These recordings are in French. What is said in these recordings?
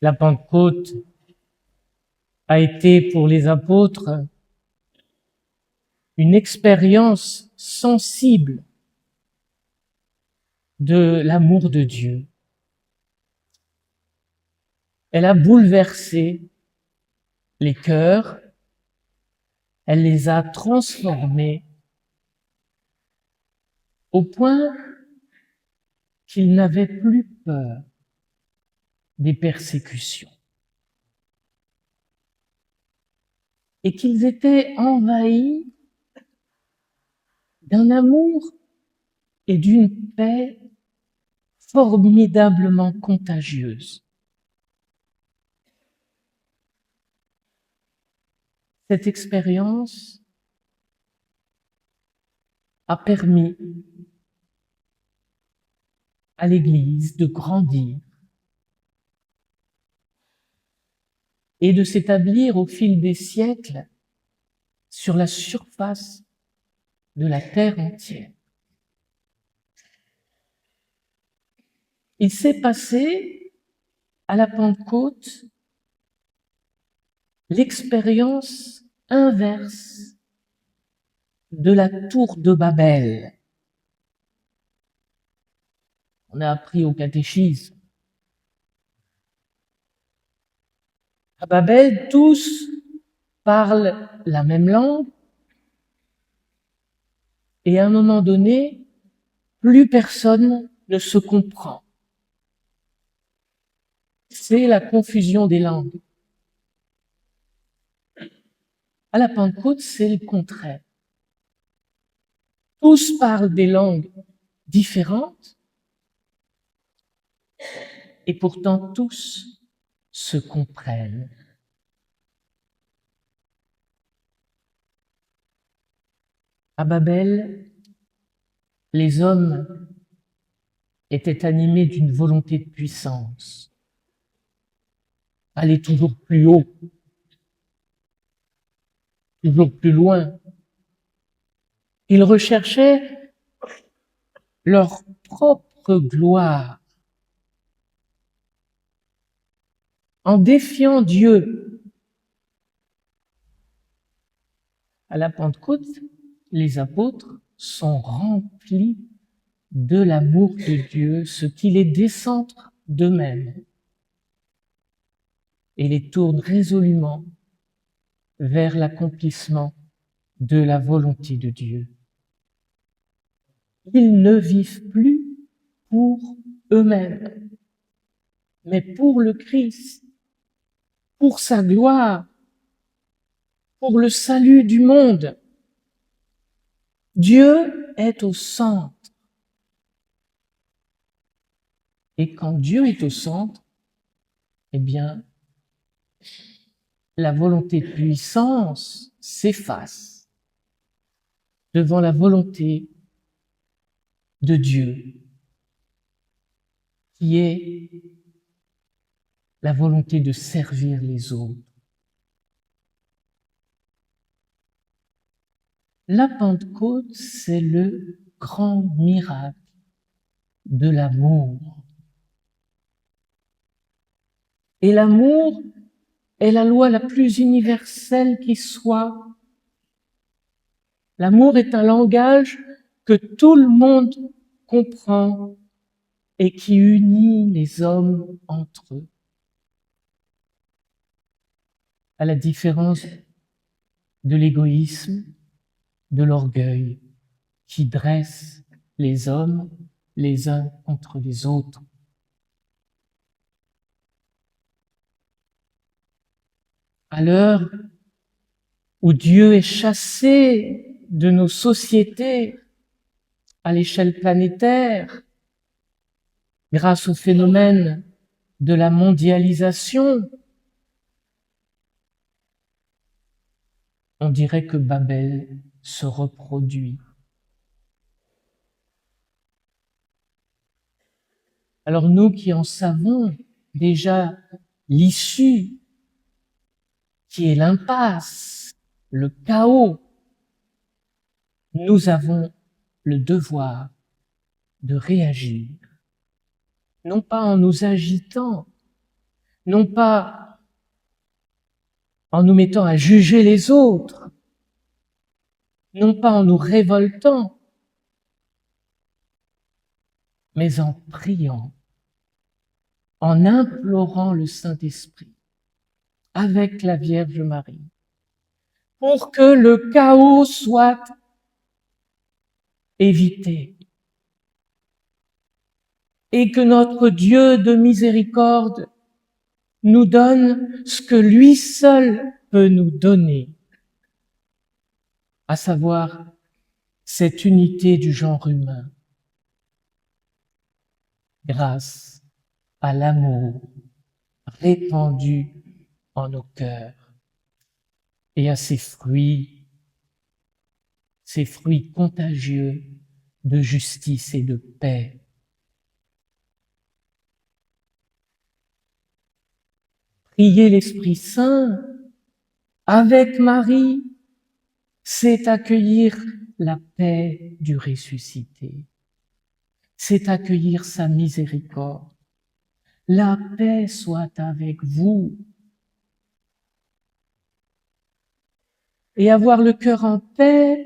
La Pentecôte a été pour les apôtres une expérience sensible de l'amour de Dieu. Elle a bouleversé les cœurs, elle les a transformés au point qu'ils n'avaient plus peur des persécutions et qu'ils étaient envahis d'un amour et d'une paix formidablement contagieuse. Cette expérience a permis à l'Église de grandir et de s'établir au fil des siècles sur la surface de la terre entière. Il s'est passé à la Pentecôte l'expérience inverse de la tour de Babel. On a appris au catéchisme. À Babel, tous parlent la même langue et à un moment donné, plus personne ne se comprend. C'est la confusion des langues. À la Pentecôte, c'est le contraire. Tous parlent des langues différentes et pourtant tous se comprennent. À Babel, les hommes étaient animés d'une volonté de puissance, aller toujours plus haut, toujours plus loin. Ils recherchaient leur propre gloire. En défiant Dieu. À la Pentecôte, les apôtres sont remplis de l'amour de Dieu, ce qui les décentre d'eux-mêmes et les tourne résolument vers l'accomplissement de la volonté de Dieu. Ils ne vivent plus pour eux-mêmes, mais pour le Christ, pour sa gloire, pour le salut du monde. Dieu est au centre. Et quand Dieu est au centre, eh bien, la volonté de puissance s'efface devant la volonté de Dieu, qui est la volonté de servir les autres. La Pentecôte, c'est le grand miracle de l'amour. Et l'amour est la loi la plus universelle qui soit. L'amour est un langage que tout le monde comprend et qui unit les hommes entre eux. À la différence de l'égoïsme, de l'orgueil, qui dresse les hommes les uns contre les autres. À l'heure où Dieu est chassé de nos sociétés à l'échelle planétaire, grâce au phénomène de la mondialisation, on dirait que Babel se reproduit. Alors nous qui en savons déjà l'issue, qui est l'impasse, le chaos, nous avons le devoir de réagir, non pas en nous agitant, non pas en nous mettant à juger les autres, non pas en nous révoltant, mais en priant, en implorant le Saint-Esprit avec la Vierge Marie, pour que le chaos soit évité et que notre Dieu de miséricorde nous donne ce que lui seul peut nous donner, à savoir cette unité du genre humain, grâce à l'amour répandu en nos cœurs et à ces fruits contagieux de justice et de paix. Prier l'Esprit Saint avec Marie, c'est accueillir la paix du ressuscité, c'est accueillir sa miséricorde. La paix soit avec vous. Et avoir le cœur en paix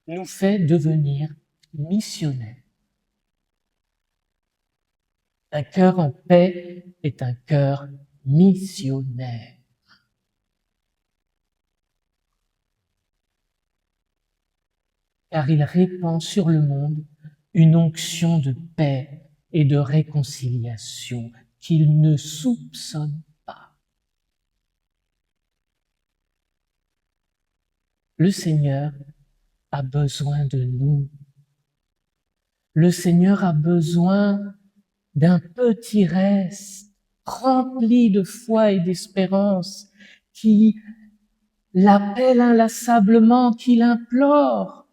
nous fait devenir missionnaires. Un cœur en paix est un cœur missionnaire. Car il répand sur le monde une onction de paix et de réconciliation qu'il ne soupçonne pas. Le Seigneur a besoin de nous. Le Seigneur a besoin d'un petit reste rempli de foi et d'espérance qui l'appelle inlassablement, qui l'implore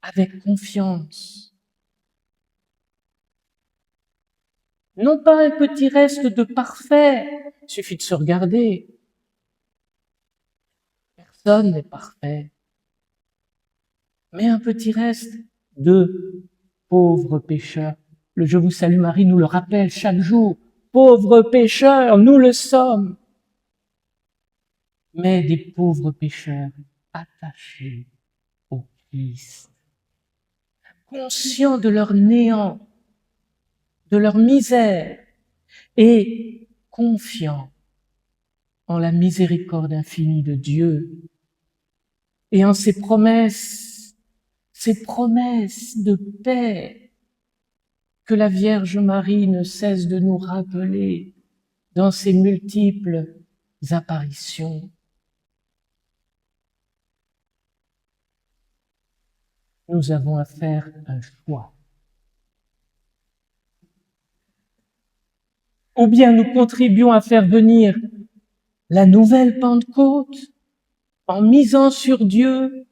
avec confiance. Non pas un petit reste de parfait, il suffit de se regarder. Personne n'est parfait. Mais un petit reste de pauvres pécheurs. Le Je vous salue Marie nous le rappelle chaque jour. Pauvres pécheurs, nous le sommes. Mais des pauvres pécheurs attachés au Christ, conscients de leur néant, de leur misère et confiants en la miséricorde infinie de Dieu et en ses promesses de paix que la Vierge Marie ne cesse de nous rappeler dans ses multiples apparitions. Nous avons à faire un choix. Ou bien nous contribuons à faire venir la nouvelle Pentecôte en misant sur Dieu,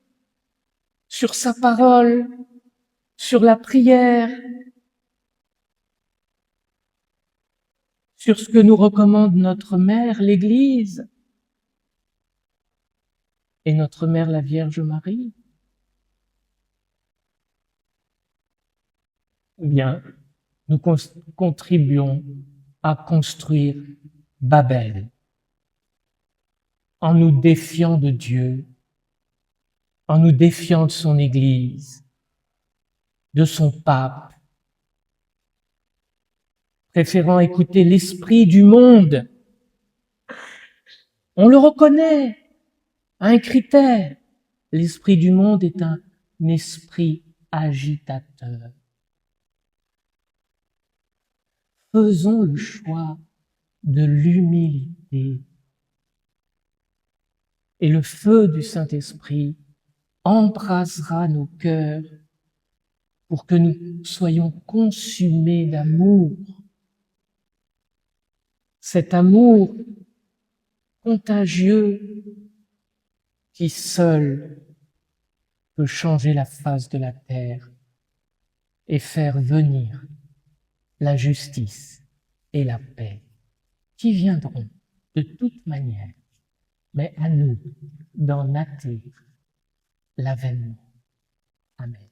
sur sa parole, sur la prière, sur ce que nous recommande notre mère, l'Église, et notre mère, la Vierge Marie. Ou bien nous contribuons à construire Babel en nous défiant de Dieu, en nous défiant de son Église, de son pape, préférant écouter l'esprit du monde. On le reconnaît, un critère. L'esprit du monde est un esprit agitateur. Faisons le choix de l'humilité. Et le feu du Saint-Esprit embrasera nos cœurs pour que nous soyons consumés d'amour. Cet amour contagieux qui seul peut changer la face de la terre et faire venir la justice et la paix qui viendront de toute manière, mais à nous d'en hâter l'avènement. Amen.